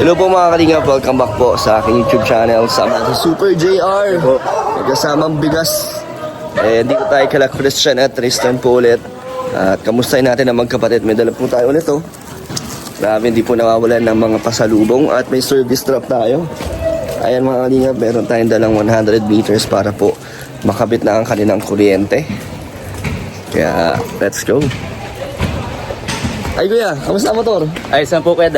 Hello po mga kalingap, welcome back po sa aking YouTube channel. Sama sa Super JR. Nagkasamang bigas. Dito tayo kala Christian at Tristan po ulit. At kamustahin natin ang magkapatid. May dala po tayo ulit Grabe, hindi po nawawalan ng mga pasalubong. At may service trap tayo. Ayan mga kalingap, meron tayong dalang 100 meters para po makabit na ang kanilang kuryente. Kaya, let's go. Ay kuya, kamusta ang motor? Ay, saan po kuya?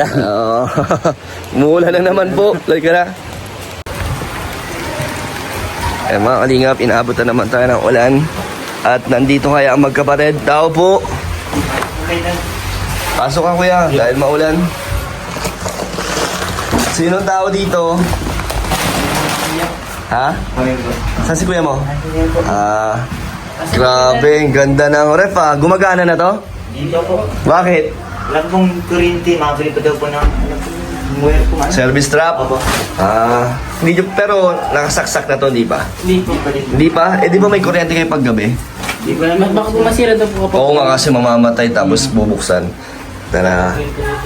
Umuulan na naman po. Like na. Eh mga kalingap, inaabot na naman tayo ng ulan. At nandito kaya ang magkapatid. Tao po. Pasok ka kuya, dahil maulan. Sinong tao dito? Ha? Saan si kuya mo? Grabe, ang ganda ng ref Gumagana na to? Dito po. Bakit? Alam pong kuryente, makabili pa daw po ng muwer po man. Service trap? Opo. Hindi, pero nakasaksak na to, di ba? Hindi po pa din. Hindi pa? Eh di ba may kuryente kayo paggabi? Hindi pa naman. Baka po masira daw po kapag... Oo nga kasi mamamatay tapos bubuksan. Tara,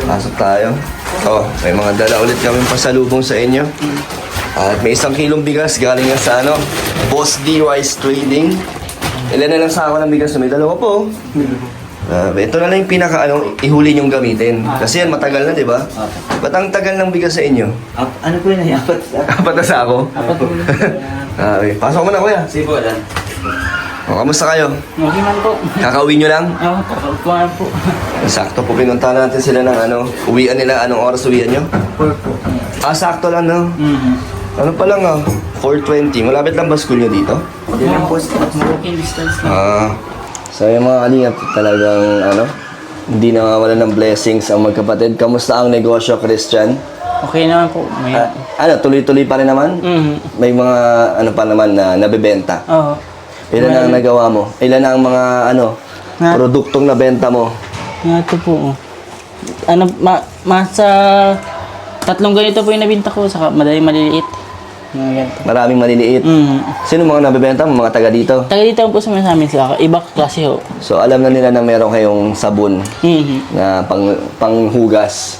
pasok tayo. May mga dala ulit kami pasalubong sa inyo. At may 1 kilong bigas galing nga sa Boss D Rice Trading. Ilan na lang sa ako ng bigas? May 2 po. Ito na lang yung pinaka ihuli nyong gamitin. Kasi yan matagal na, di ba? Ba't ang tagal ng bigas sa inyo? Ano po yun? Apat sa... Apat na sa ako? Okay, pasok mo na kuya. Sige po, Dan. Kamusta kayo? Okay man po. Kakauwi nyo lang? Oo, kakaupuan po. Sakto po pinunta natin sila ng uwian nila. Anong oras uwian nyo? 4 po. Sakto lang Ano pa lang 4:20. Malapit lang ba school nyo dito? Hindi lang po. Walking distance na. So yung mga kalingap talagang hindi nawawalan ng blessings ang magkapatid. Kamusta ang negosyo, Christian? Okay naman po. May... Tuloy-tuloy pa rin naman? May mga pa naman na nabebenta? Oo. Ilan na ang nagawa mo? Ilan na ang mga produktong nabenta mo? Ito po. Sa 3 ganito po yung nabinta ko. Saka maliliit. Mga ganito. Maraming maliliit. Sino mga nabebenta mo? Mga taga dito? Taga dito po sa amin sa iba klase ho. So alam na nila na meron kayong sabon na panghugas.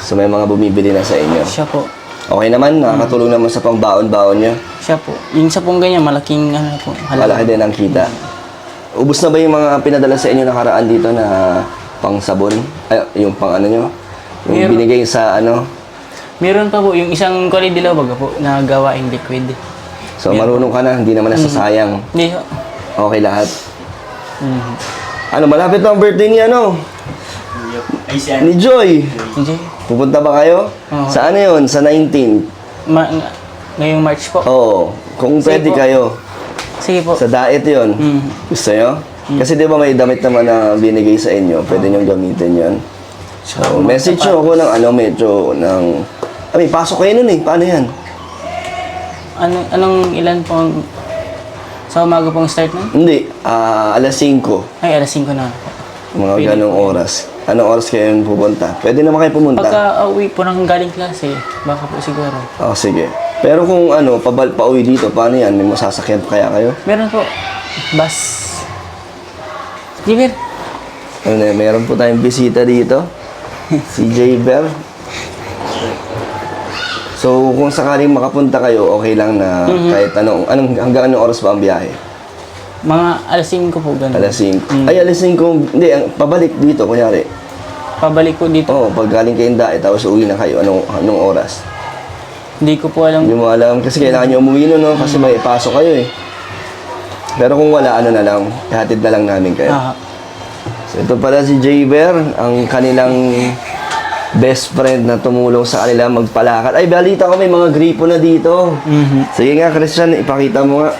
So may mga bumibili na sa inyo. Siya po. Okay naman, nakakatulong naman sa pangbaon-baon nyo. Siya po. Yung sa pong ganyan, malaking po. Malaki din ang kita. Ubus na ba yung mga pinadala sa inyo nakaraan dito na pang sabon? Ay, yung pang nyo? Yung Meron. binigay sa Meron pa po, yung isang kulay dilaw baga po, na gawaing liquid. So marunong ka na, hindi naman nasasayang. Hindi ho. Okay lahat. Malapit na ang birthday ni Ay, siya. ni Joy. Hindi. Pupunta ba kayo? Oo. Sa yun? Sa 19? Ngayong March po. Oo. Kung Sige pwede po. kayo. Sige po. Sa diet yun. Gusto nyo? Kasi di ba may damit naman na binigay sa inyo, pwede nyo gamitin yun. So, message nyo ako ng may pasok kayo nun Paano yan? Anong ilan pong sa umaga pong start nun? Hindi. Alas 5. Ay, alas 5 na. Mga Pwede ganong oras. Anong oras kayo pupunta? Pwede naman kayo pumunta. Pagka uwi po ng galing klase, baka po siguro. Sige. Pero kung pauwi dito, paano yan? May masasakyan pa kaya kayo? Meron po. Bus. Jiver. Meron po tayong bisita dito. Si J. Bear. So, kung sakaling makapunta kayo, okay lang na kahit hanggang anong oras ba ang biyahe? Mga alas 5 po ganun. Alas 5. Ay, alas 5. Hindi, pabalik dito, kunyari. Pabalik po dito. Oo, pag galing kayong daet, tapos uwi na kayo, anong oras? Hindi ko po alam. Hindi mo alam, kasi kailangan nyo umuwi nun, kasi may pasok kayo Pero kung wala, na lang, ihatid na lang namin kayo. So, ito pala si J. Bear, ang kanilang best friend na tumulong sa kanila magpalakad. Ay, balita ko may mga gripo na dito. Sige nga, Christian, ipakita mo nga.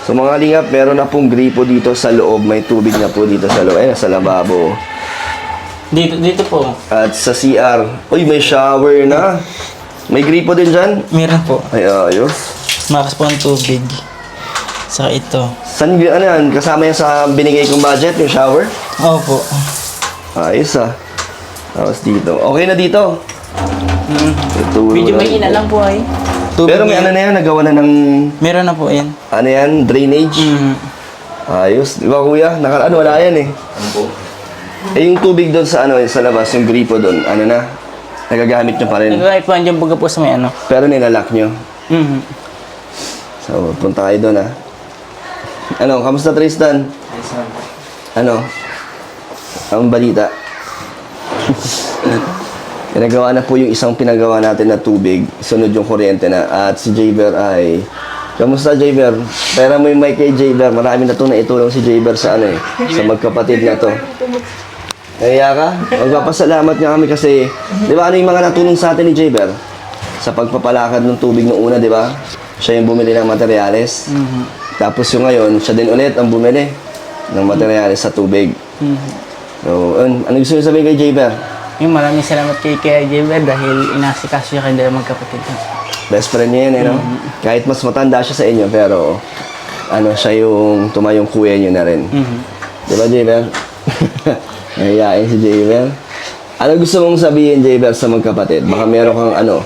So, mga lingap, meron na pong gripo dito sa loob. May tubig na po dito sa loob. Ay, nasa lababo. Dito po. At sa CR. Uy, may shower na. May gripo din dyan? Meron po. Ay, ayos. Makas po ang tubig. Saka ito. San, yan? Kasama yan sa binigay kong budget, yung shower? Opo. Ayos Tapos dito. Okay na dito. Ito, Medyo may ina lang po ay. Tubig pero may yan. na yan, nagawa na ng... Meron na po yan. Yan? Drainage? Ayos. Di ba kuya? Wala yan Ano po? yung tubig doon sa sa labas, yung gripo doon, na? Nagagamit nyo pa rin. Nag-live po andyan baga po sa may ano. Pero nilalak nyo. Mhm. So, punta kayo doon, ha? Ano, kamusta Tristan? Ayos naman po. Ano? Ang balita. Pinagawa na po yung isang pinagawa natin na tubig. Sunod yung kuryente na. At si Jaber ay... Kamusta Jaber? Pera mo yung mic kay Jaber. Marami na ito na itulong si Jaber sa ano eh. Sa magkapatid na to. Kaya ka? Magpapasalamat nga kami kasi... Di ba ano yung mga natulong sa atin ni Jaber? Sa pagpapalakad ng tubig noong una, di ba? Siya yung bumili ng materyales. Tapos yung ngayon, siya din ulit ang bumili ng materyales sa tubig. So, ano gusto nyo sabihin kay Jaber? Yung maraming salamat kay Jaber dahil inasikaso siya kayo dalawang magkapatid. Best friend niya yun, eh, no? Kahit mas matanda siya sa inyo, pero ano, siya yung tumayong kuya niyo na rin. Di ba, Jaber? Nahiyain si Jaber. Ano gusto mong sabihin, Jaber, sa magkapatid? Baka meron kang ano,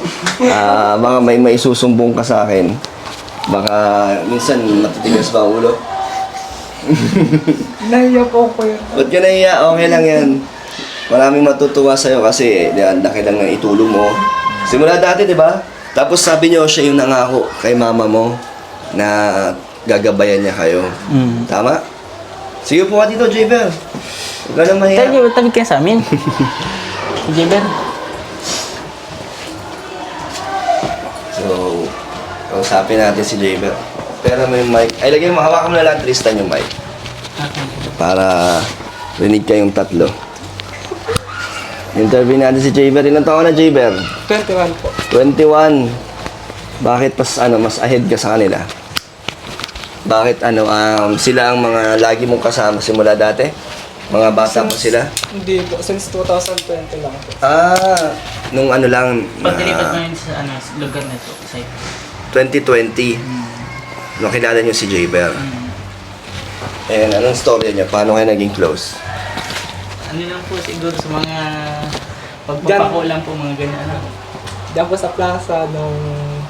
baka may susumbong ka sa akin. Baka minsan matitigas ba ang ulo? Nahiya po ako yun. Ba't ka nahiya? Okay lang yan. Maraming matutuwa sa'yo kasi laki lang ng itulong mo. Simula dati, di ba? Tapos sabi niyo, siya yung nangako kay mama mo na gagabayan niya kayo. Tama? Sige po ka dito, Jaber. Huwag ka nang mahiya. Tabi kayo sa amin. Jaber. So, kausapin natin si Jaber. Pero may mic. Ay, lagyan mo. Hawakan mo na lang, Tristan, yung mic. Para rinig kayong tatlo. Interview natin si Jaber. Ilang taon na, Jaber? 21 po. 21. Bakit mas ahead ka sa kanila? Bakit sila ang mga lagi mong kasama simula dati? Mga bata pa sila? Hindi po. Since 2020 lang po. Nung ano lang, Pagdilipat mo yun sa ano, sa lugar na ito. Sa 2020. Nung kilala niyo si Jaber. And anong story niya? Paano kayo naging close? Ano lang po siguro sa mga pagpapako lang po mga ganyan. Ano. Diyan po sa plaza nung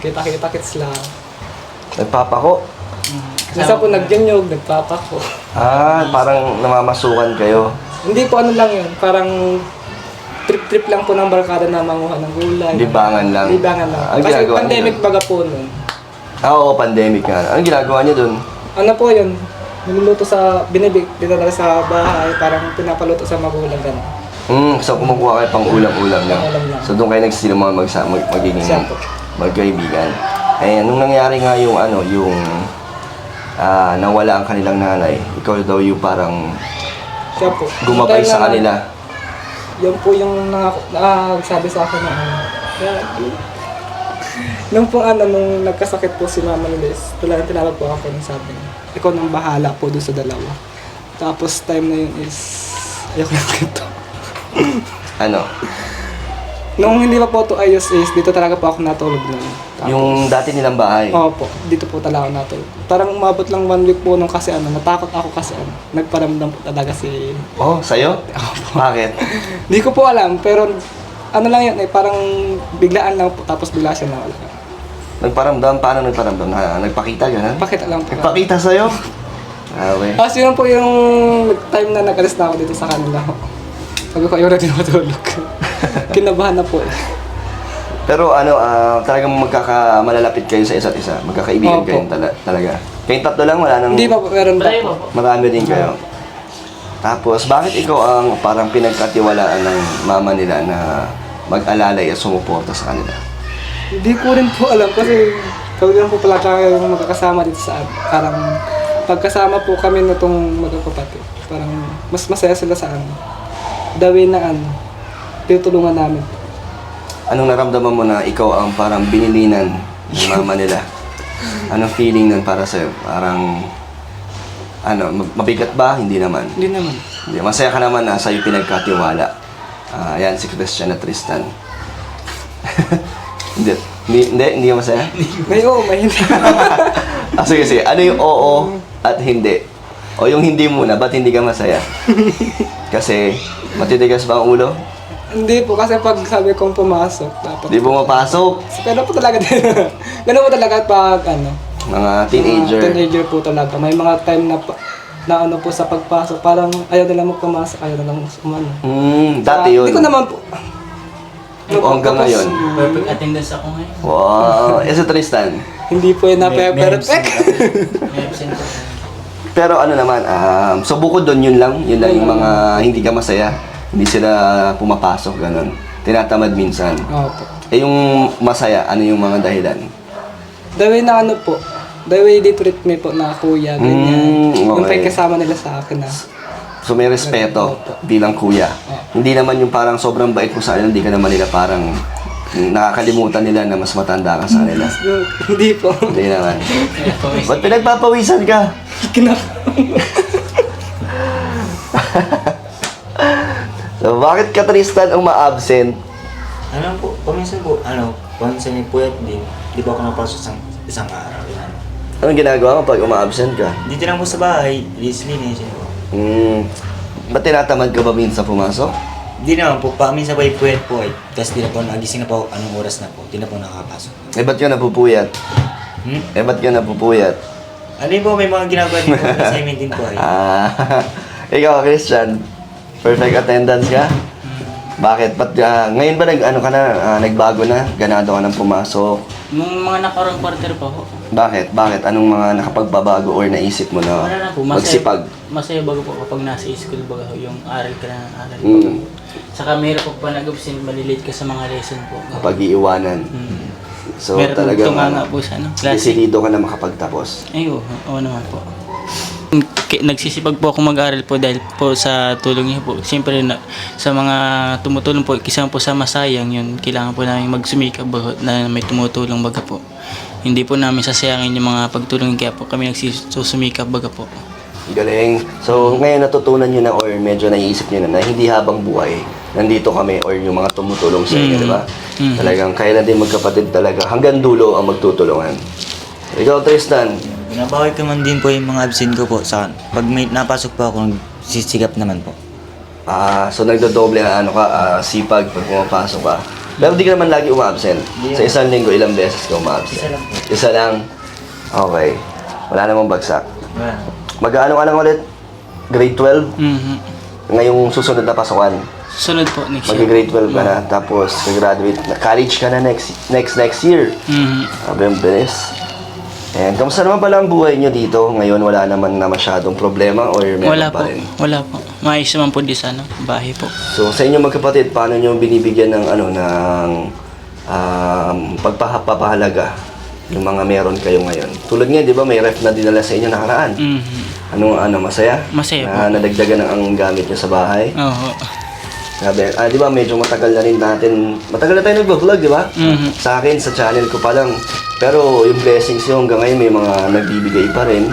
kita-kita kits lang. Nagpapako? Minsan po naggenyog, nagpapako. Parang namamasukan kayo. Hindi po ano lang yun. Parang trip-trip lang po ng barkada na manguha ng gulay. Libangan lang. Libangan lang. Ang Kasi ginagawa niyo pandemic dun? baga po nun. Oo, pandemic nga. Anong ginagawa niyo dun? Ano po yun? Niluluto sa, dinadala sa bahay, parang pinapaluto sa magulang gano'n. So kumukuha kayo pang ulam-ulam lang. Ulam lang. So doon kayo nagsilo mga magiging Siya po. magkaibigan. Eh, nung nangyari nga yung nawala ang kanilang nanay, ikaw daw yung parang Siya po. gumabay Yung time sa na- kanila. Yan po yung nagsabi sa akin na nung nagkasakit po si Mama Lilis, tinawag po ako ng sabi niya, ikaw nang bahala po doon sa dalawa. Tapos time na yun is, ayoko na ganito. Ano? Nung hindi pa po ito ayos is, dito talaga po ako natulog nun. Tapos, Yung dati nilang bahay. Opo, dito po talaga ako natulog. Parang umabot lang 1 week po nung kasi natakot ako kasi nagparamdam po talaga si... Oh, sa'yo? Bakit? Hindi ko po alam, pero ano lang yan parang biglaan lang po, tapos bigla siya nawala. Nagparamdam? Paano nagparamdam? Nagpakita gano'n? Pakita lang po. Nagpakita sa'yo? Okay. Tapos yun po yung time na nag-alis na ako dito sa kanila. Sabi ko, ayaw na din matulog. Kinabahan na po eh. Pero talagang malalapit kayo sa isa't isa. Magkakaibigan Opo. kayo talaga. Kayong tatlo lang, wala nang... Hindi pa po, meron pa Marami po. pa po. Marami din kayo. Tapos, bakit ikaw ang parang pinagkatiwalaan ng mama nila na mag-alalay at sumuporta sa kanila? Hindi ko rin po alam kasi kami lang po pala tayo magkakasama dito sa parang pagkasama po kami na itong magkakapatid. Parang mas masaya sila sa the way na tinutulungan namin. Anong naramdaman mo na ikaw ang parang binilinan ng mama nila? Anong feeling nun para sa'yo? Parang, mabigat ba? Hindi naman. Hindi naman. Hindi, masaya ka naman na sa'yo pinagkatiwala. Ayan, si Christian at Tristan. Hindi ka masaya? May oo, may hindi. Sige. Ano yung oo at hindi? O yung hindi muna, ba't hindi ka masaya? Kasi, matitigas ba ang ulo? Hindi po, kasi pag sabi kong pumasok, dapat... Di pumapasok. Ganun po talaga din. Ganun po talaga pag Mga teenager. Teenager po talaga. May mga time na po sa pagpasok, parang ayaw nila magpumasok, ayaw nila umano. Dati yun. Hindi ko naman po. O hanggang Tapos, ngayon? Perfect attendance ako ngayon. Wow. Eh, si Tristan? Hindi po yun na-perfect. May absent ako. Pero ano naman, so bukod doon yun lang yung mga hindi ka masaya. Hindi sila pumapasok, ganun. Tinatamad minsan. Opo. Eh yung masaya, ano yung mga dahilan? The way na ano po, the way they treat me po na kuya, ganyan. Yung okay. kasama nila sa akin na. So may respeto bilang kuya. Hindi naman yung parang sobrang bait mo sa kanila, hindi ka naman nila parang nakakalimutan nila na mas matanda ka sa kanila. Hindi po. Hindi naman. Kaya po, Ba't pinagpapawisan ka? So bakit ka Tristan ang ma-absent? Ano po, paminsan po, paminsan yung puyat din. Di ba ako napasok isang araw. Yan. Anong ginagawa mo pag uma-absent ka? Dito lang po sa bahay, linis po. Ba't tinatamad ka ba minsan pumasok? Di naman po, paminsan po yung puyat po eh. Tapos di na po, nagising na po anong oras na po. Di na po nakakapasok. Eh ba't ka napupuyat? Eh ba't ka napupuyat? Ano yun po, may mga ginagawa din po, assignment din po eh. Ikaw Christian, perfect attendance ka? Bakit? Ba't ngayon ba nagbago na? Ganado ka nang pumasok? Nung mga nakarang quarter pa ho. Bakit? Anong mga nakapagbabago or naisip mo na Wala na po, magsipag? masaya bago po kapag nasa school baga ho, yung aral ka na ng aral. Saka mayroon po pa nag-absent, malilate ka sa mga lesson po. Kapag iiwanan. So Meron talagang tunganga po sa klase. desidido ka na makapagtapos. Ay, oo naman po. Nagsisipag po ako mag-aral po dahil po sa tulong niyo po. Siyempre sa mga tumutulong po, kisama po sa masayang yun, kailangan po namin magsumikap na may tumutulong baga po. Hindi po namin sasayangin yung mga pagtulong kaya po kami nagsusumikap baga po. Galing. So ngayon natutunan nyo na or medyo naiisip nyo na hindi habang buhay nandito kami or yung mga tumutulong sa inyo, di ba? Talagang kaya na din magkapatid talaga. Hanggang dulo ang magtutulungan. Ikaw Tristan, Binabawi ko man din po yung mga absent ko po sa pag may napasok po ako, sisigap naman po. so nagdodoble sipag pag pumapasok ka. Pero di ka naman lagi uma-absent. Sa isang linggo, ilang beses ka uma-absent? Isa lang po. Isa lang? Okay. Wala namang bagsak. Wala. Mag-ano ka lang ulit? Grade 12? Ngayong susunod na pasukan. Sunod po next year. Mag-grade 12 ka na. Tapos, graduate na. College ka na next year. Sabi ang bilis. And kamusta naman pala ang buhay nyo dito? Ngayon wala naman na masyadong problema or meron Wala pa po. rin? Wala po. Maayos naman po di sana. Bahay po. So sa inyo magkapatid, paano nyo binibigyan ng pagpapahalaga yung mga meron kayo ngayon? Tulad nga, di ba may ref na dinala sa inyo nakaraan? Masaya? Masaya po. Na nadagdagan ang gamit nyo sa bahay? Oo. Sabi, di ba medyo matagal na rin natin, matagal na tayo nag-vlog, di ba? Sa akin, sa channel ko pa lang. Pero yung blessings nyo hanggang ngayon may mga nagbibigay pa rin.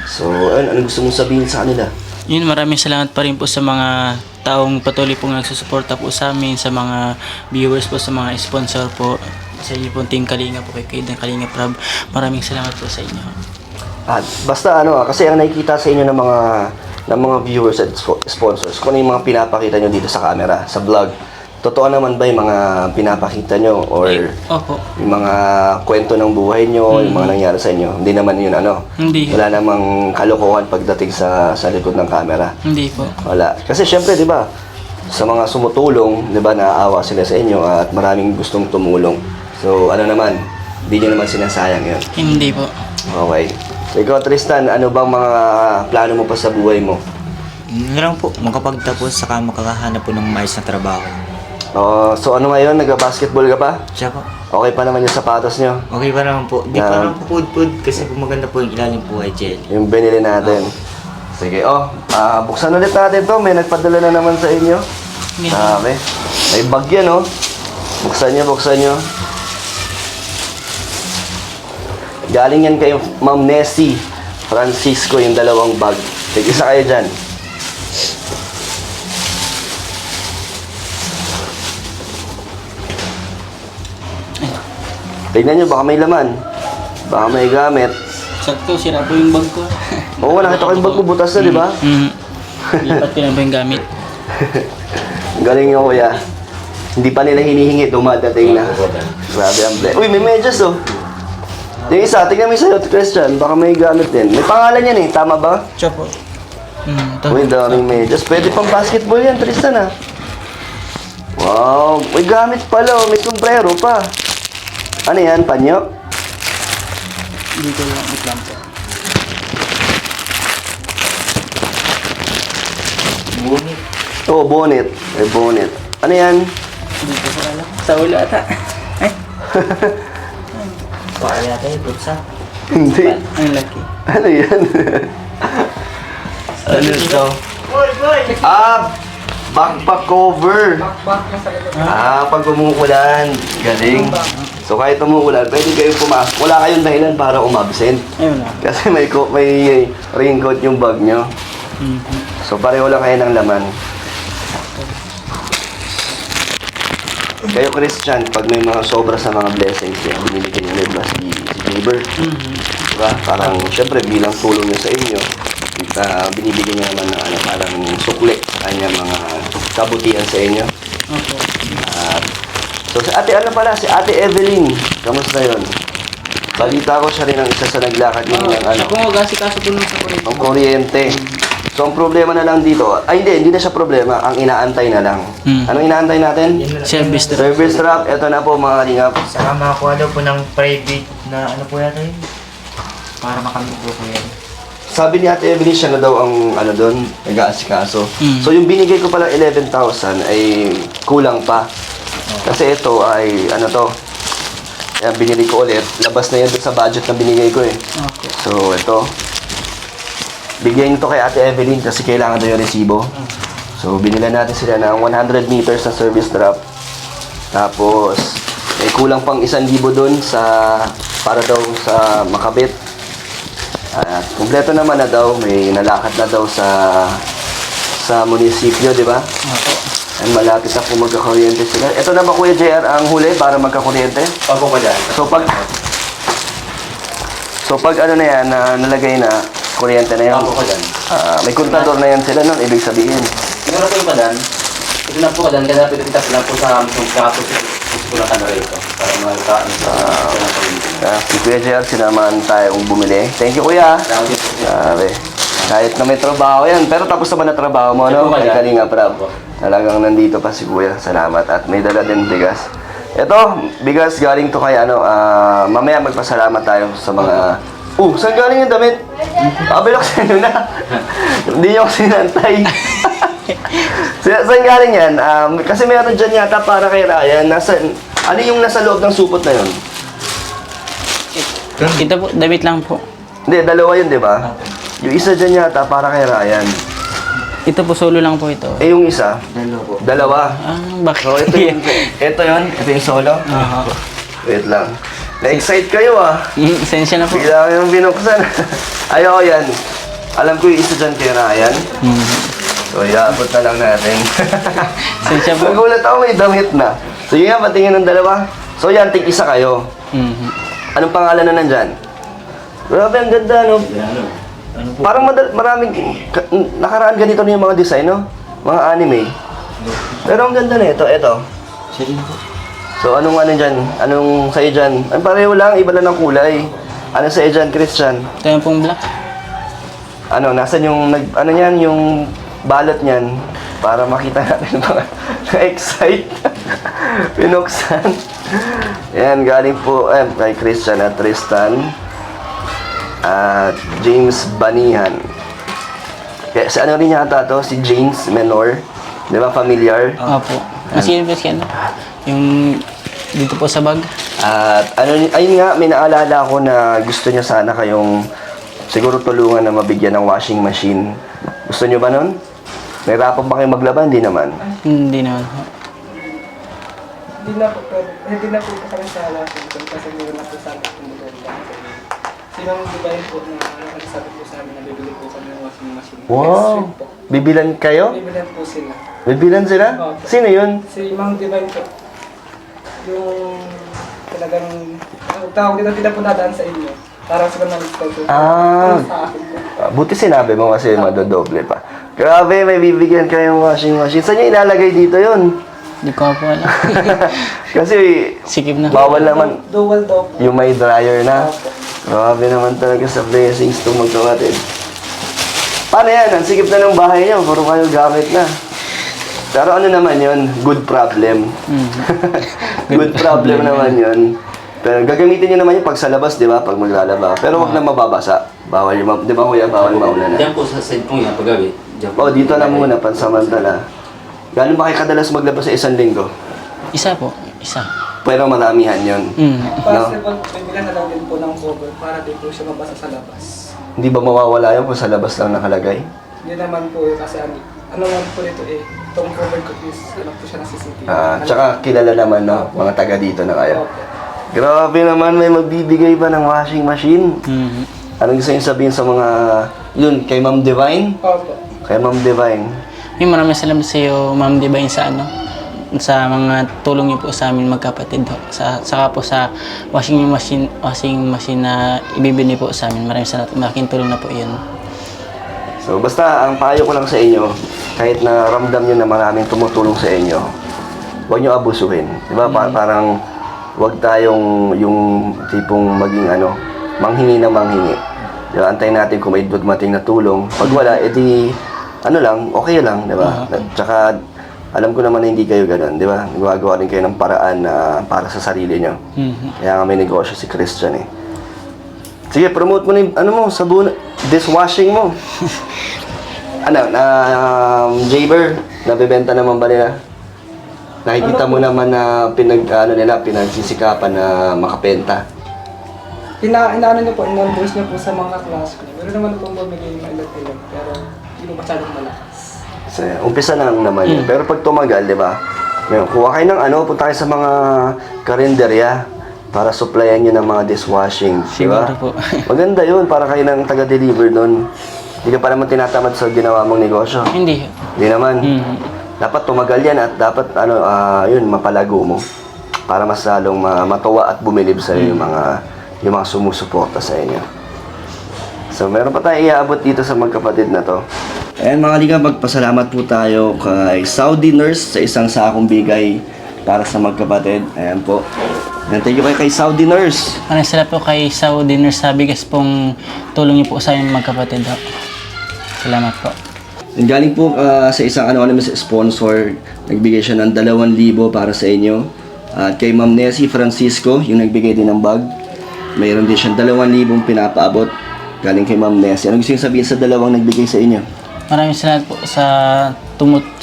So, ano gusto mong sabihin sa kanila? Yun, maraming salamat pa rin po sa mga taong patuloy pong nagsusuporta po sa amin, sa mga viewers po, sa mga sponsor po, sa inyo po Team Kalinga po, kay Kaiden Kalinga Prab. Maraming salamat po sa inyo. Basta kasi ang nakikita sa inyo ng mga viewers at sponsors, kung ano yung mga pinapakita nyo dito sa camera, sa vlog, totoo naman ba yung mga pinapakita nyo or Opo. yung mga kwento ng buhay nyo, yung mga nangyari sa inyo? Hindi naman yun Hindi. Wala namang kalokohan pagdating sa likod ng camera. Hindi po. Wala. Kasi syempre, di ba, sa mga sumutulong, di ba, naaawa sila sa inyo at maraming gustong tumulong. So, ano naman, hindi nyo naman sinasayang yun. Hindi po. Okay. So, ikaw, Tristan, ano bang mga plano mo pa sa buhay mo? Yun lang po, makapagtapos saka makakahanap po ng mais na trabaho. So, ano ngayon? Nag-basketball ka pa? Siya po. Okay pa naman yung sapatos nyo? Okay pa naman po. Di pa naman po food kasi po maganda po yung ilalim po ay gel. Yung binili natin. Sige, buksan ulit natin to. May nagpadala na naman sa inyo. Okay. May bag yan, Buksan nyo. Galing yan kay Ma'am Nessie Francisco, yung dalawang bag. Sige, isa kayo dyan. Tignan nyo, baka may laman. Baka may gamit. Sakto, sira po yung bag ko. Oo, nakita ko yung bag mo, butas na, di ba? Lipat ko na po yung gamit. Galing nyo, kuya. Hindi pa nila hinihingi, dumadating na. Grabe ang bless. Uy, may medyas, Yung isa, tingnan mo yung sa'yo, Christian. Baka may gamit din. May pangalan yan tama ba? Siya po. Uy, daming medyas. Pwede pang basketball yan, Tristan, Wow, may gamit pala, oh. May sombrero pa. Ano yan, panyo? Dito lang po. Bunit. Oo, bonnet. May bonnet. Ano yan? Dito po lang. Sa ulo ata. Ay, Baka yata yung putsa. Hindi. ang laki. Ano yan? Ano ito? Backpack cover. Back na sa likod. Pag umuulan. Galing. So kahit umuulan, pwede kayong pumasok. Wala kayong dahilan para umabsent. Ayun na. Kasi may raincoat yung bag nyo. So pareho lang kayo ng laman. Kayo Christian, pag may mga sobra sa mga blessings yan, binibigyan nyo diba si Jaber? Diba? Parang, syempre, bilang tulong niya sa inyo, binibigyan niya naman ng parang sukli sa kanya mga kabutihan sa inyo. Opo. So si ate, si ate Evelyn, kamusta yun? Balita ko siya rin ang isa sa naglakad niya ng Siya po mag-asikaso po nung sa kuryente. ang kuryente. So ang problema na lang dito, hindi na siya problema, ang inaantay na lang. Anong inaantay natin? Service na. Service wrap, eto na po mga kalingap. Saka makakuha daw po ng private na ano po yata yun. Para makamit po yan. Sabi ni Ate Evelyn, siya na daw ang doon, nag-aasikaso. So yung binigay ko pala 11,000 ay kulang pa. Kasi ito ay yan, binili ko ulit. Labas na yan doon sa budget na binigay ko eh. Okay. So ito, bigyan ito kay Ate Evelyn kasi kailangan daw yung resibo. So binila natin sila ng 100 meters na service drop. Tapos may kulang pang 1,000 doon para daw sa makabit. At kumpleto naman na daw, may nalakad na daw sa munisipyo, di ba? Opo. And malapit na kung magkakuryente sila. Ito na ba Kuya JR ang huli para magkakuryente? Pag po dyan. So pag ano na yan, nalagay na, kuryente na yan. Ako dyan. May kontador na yan sila nun, ibig sabihin. Siguro po yung padan. Ito na po kadan, kaya pinagkita sila po sa mismong kaso ko na kanara ito. Para magkaan sa Si Kuya JR, sinamahan tayong bumili. Thank you Kuya. Sabi. Kahit na may trabaho yan, pero tapos naman na trabaho mo, no? May Kalinga Prab. Talagang nandito pa si Kuya. Salamat. At may dala din bigas. Ito, bigas galing to kay mamaya magpasalamat tayo sa mga... saan galing yung damit? Biloksan nyo na. Hindi nyo kasi nantay. Saan galing yan? Kasi meron dyan yata para kay Ryan. Ano yung nasa loob ng supot na yun? Ito po, damit lang po. Hindi, dalawa yun, di ba? Yung isa dyan yata para kay Ryan. Ito po, solo lang po ito. Eh, yung isa? Dalawa. Bakit? So, ito yung solo? Aha. Wait lang. Na-excite kayo Sensya na po. Bigla yung binuksan. Ayoko yan. Alam ko yung isa dyan kay Ryan. So, iabot na lang natin. Sensya po. Nagulat ako may damit na. Sige nga, patingin ng dalawa. So, yan, tig-isa kayo. Anong pangalan na nandyan? Grabe, ang ganda, no? Parang maraming nakaraan ganito na yung mga design, no? Mga anime. Pero ang ganda na ito. So, anong dyan? Anong sa'yo dyan? Ang pareho lang, iba lang ng kulay. Ano sa'yo dyan, Christian? Ito yung pong black. Nasaan yung, yung balot niyan? Para makita natin mga na-excite. Pinuksan. Yan, galing po kay Christian at Tristan. At James Banihan. Kaya sa ano rin yata to? Si James Menor. Di ba familiar? Opo. Kasi yun, yung dito po sa bag. At ayun nga, may naalala ko na gusto niya sana kayong siguro tulungan na mabigyan ng washing machine. Gusto niyo ba nun? Nahirapan ba kayo maglaba? Hindi naman. Hindi naman po. Hindi na po kami sa lahat kasi meron na po sa akin kung maganda. Sinang dibayin po na nagsabi po sa amin na bibili po kami ng washing machine. Wow! Bibilan kayo? Bibilan po sila. Bibilan sila? Opo. Sino yun? Si Mang Divine po. Yung talagang tawag dito tidak po dadaan sa inyo. Parang sila nag-start po. Sa akin po. Buti sinabi mo kasi madodoble pa. Grabe, may bibigyan kayong washing machine. Saan nyo ilalagay dito yun? Hindi ko po alam. Kasi Sikip na. bawal naman Dual daw po. yung may dryer na. Grabe naman talaga sa blessings itong magkawatid. Paano yan? Ang sikip na ng bahay niyo. Puro kayo gamit na. Pero ano naman yun, good problem. Good problem naman yun. Pero gagamitin nyo naman yung pag sa labas, di ba? Pag maglalaba. Pero wag na mababasa. Bawal yung, di ba kuya? Bawal mauna na. Diyan po sa side po yan, paggabi. Diyan po. Oh, dito na muna, pansamantala. Gano'n ba kayo kadalas maglaba sa isang linggo? Isa po, isa. Pero maramihan yun. Possible, bibigyan na lang din po ng cover para di po siya mabasa sa labas. Hindi ba mawawala yun kung sa labas lang nakalagay? Hindi naman po yun kasi ano lang po dito itong cover ko is ano po siya ng CCTV. Tsaka kilala naman, no? Mga taga dito na kayo. Opo. Grabe naman, may magbibigay ba ng washing machine? Mhm. Anong gusto yung sabihin sa mga... Yun, kay Ma'am Divine? Opo. Kay Ma'am Divine. Yung maraming salamat sa iyo, Ma'am Divine, sa sa mga tulong niyo po sa amin magkapatid ho. Saka po sa washing machine na ibibili po sa amin. Maraming salamat. Malaking tulong na po yun. So, basta, ang payo ko lang sa inyo, kahit na ramdam nyo na maraming tumutulong sa inyo, huwag nyo abusuhin. Di ba? Parang, huwag tayong yung tipong maging manghingi na manghingi. Di ba? Antayin natin kung may dumating na tulong. Pag wala, edi, lang, okay lang, di ba? Tsaka, alam ko naman na hindi kayo ganun, di ba? Nagagawa rin kayo ng paraan na para sa sarili nyo. Kaya nga may negosyo si Christian eh. Sige, promote mo na yung, sabon, dishwashing mo. Jaber, nabibenta naman ba nila? Nakikita mo naman na pinagsisikapan na makapenta. Inaano niyo po, in-voice niyo po sa mga class ko. Pero naman po bumigay ng ilag-ilag, pero hindi mo masyadong malakas. So, umpisa na lang naman yun. Pero pag tumagal, di ba? Ngayon, kuha kayo ng punta kayo sa mga karinderya para supplyan nyo ng mga dishwashing. Di ba? Siguro po. Maganda yun, para kayo ng taga-deliver nun. Hindi ka pa naman tinatamad sa ginawa mong negosyo. Hindi. Hindi naman. Dapat tumagal yan at dapat mapalago mo para mas lalong matuwa at bumilib sa yung mga sumusuporta sa inyo. So meron pa tayong iaabot dito sa magkapatid na to. Ayan mga liga, magpasalamat po tayo kay Saudi Nurse sa isang sakong bigay para sa magkapatid. Ayan po. And thank you kay Saudi Nurse. Maraming salamat po kay Saudi Nurse sa bigas pong tulong niyo po sa aming magkapatid ho. Salamat po. And galing po sa isang anonymous sponsor, nagbigay siya ng 2,000 para sa inyo. At kay Ma'am Nessie Francisco, yung nagbigay din ng bag, mayroon din siyang 2,000 pinapaabot. Galing kay Ma'am Nessie. Ano gusto yung sabihin sa dalawang nagbigay sa inyo? Maraming salamat po sa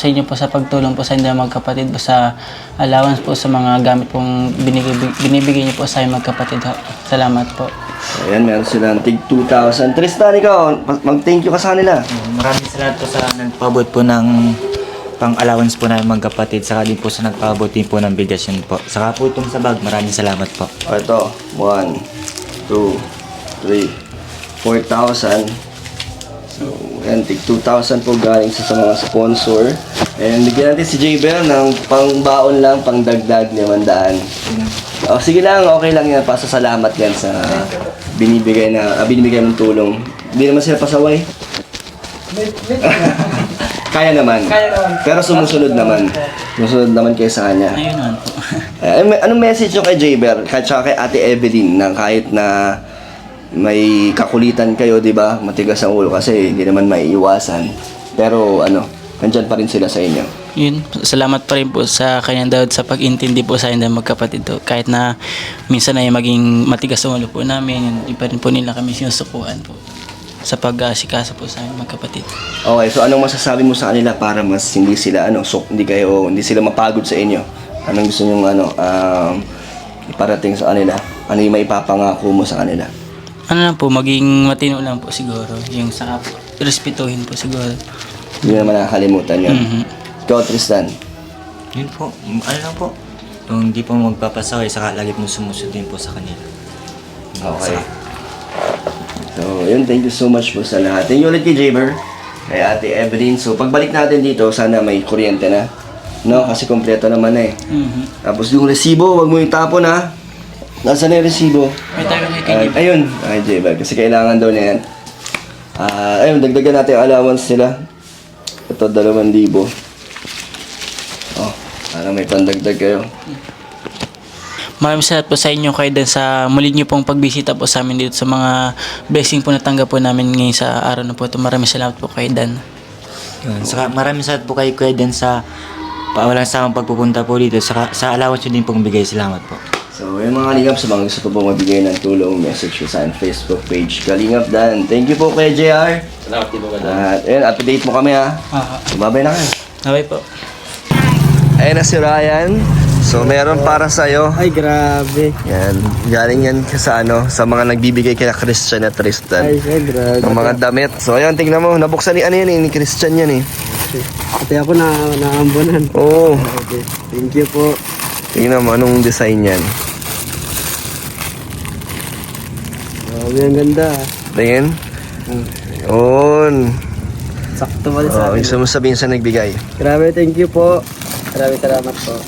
inyo po sa pagtulong po sa inyo magkapatid po sa allowance po sa mga gamit pong binibigay niyo po sa aming magkapatid ho. Salamat po. Ayan, meron silang tig 2,000. Tristan, ikaw, mag-thank you ka sa kanila. Maraming salamat po sa nagpabot po ng pang-allowance po namin magkapatid. Saka din po sa nagpabot din po ng bigas yun po. Saka po itong sa bag, maraming salamat po. O ito, 1, 2, 3, 4,000. So, ayan, tig 2,000 po galing sa mga sponsor. And bigyan natin si Jaber ng pang-baon lang, pang-dagdag 500. O, sige lang, okay lang yan. Pasasalamat yan sa binibigay ng tulong. Hindi naman sila pasaway. Kaya naman. Pero sumusunod naman. Sumusunod naman kayo sa kanya. Ayun naman po. Anong message nyo kay Jaber? Tsaka kay Ate Evelyn na kahit na may kakulitan kayo, di ba? Matigas ang ulo kasi hindi naman maiiwasan. Pero nandyan pa rin sila sa inyo. Yun, salamat pa rin po sa kanyang dawad sa pag-intindi po sa inyo magkapatid to. Kahit na minsan ay maging matigas ang ulo po namin, yun pa rin po nila kami sinusukuan po sa pag-asikasa po sa aming magkapatid. Okay, so anong masasabi mo sa kanila para mas hindi sila hindi sila mapagod sa inyo? Anong gusto niyo iparating sa kanila? Ano yung maipapangako mo sa kanila? Ano lang po, maging matino lang po siguro. Yung saka po, respetuhin po siguro. Hindi naman nakakalimutan yun. Ikaw, Tristan. Yun po, lang po. Yung hindi po magpapasaway, saka lagi po sumusunod po sa kanila. Okay. So, yun, thank you so much po sa lahat. Thank you ulit kay Jaber, kay Ate Evelyn. So, pagbalik natin dito, sana may kuryente na. No? Kasi kompleto naman na eh. Tapos yung resibo, wag mo itapon ha. Nasaan na yung resibo? May tayo kay Ayun, kay Jaber. Kasi kailangan daw niya yan. Ayun, dagdagan natin yung allowance nila. Ito, 2,000. Oh, para may pandagdag kayo. Maraming salamat po sa inyo kayo din sa muli niyo pong pagbisita po sa amin dito sa mga blessing po natanggap po namin ngayon sa araw na po ito. Maraming salamat po kay Dan. Yun. Saka maraming salamat po kay Kuya Dan sa walang samang pagpupunta po dito. Saka sa allowance nyo din pong bigay. Salamat po. So, yung mga Kalingap, sa mga gusto po po magbigay ng tulong, message ko sa aking Facebook page, Kalingap Dan. Thank you po kay JR. Salamat din po ka Dan. At ayun, update mo kami ha. Babay na kayo. Okay po. Ayun na si Ryan. So, meron para sa'yo. Ay, grabe. Yan. Galing yan sa sa mga nagbibigay kay Christian at Tristan. Ay, grabe. Ng mga damit. So, ayun, tingnan mo. Nabuksan ni ano yan ni Christian yan eh. Pati ako naambunan. Oo. Okay. Thank you po. Tingnan mo, anong design yan. Grabe, ang ganda. Tingin. Yun. Sakto pala Oh, sa akin. gusto mo sabihin sa nagbigay. Grabe, thank you po. Grabe, salamat po.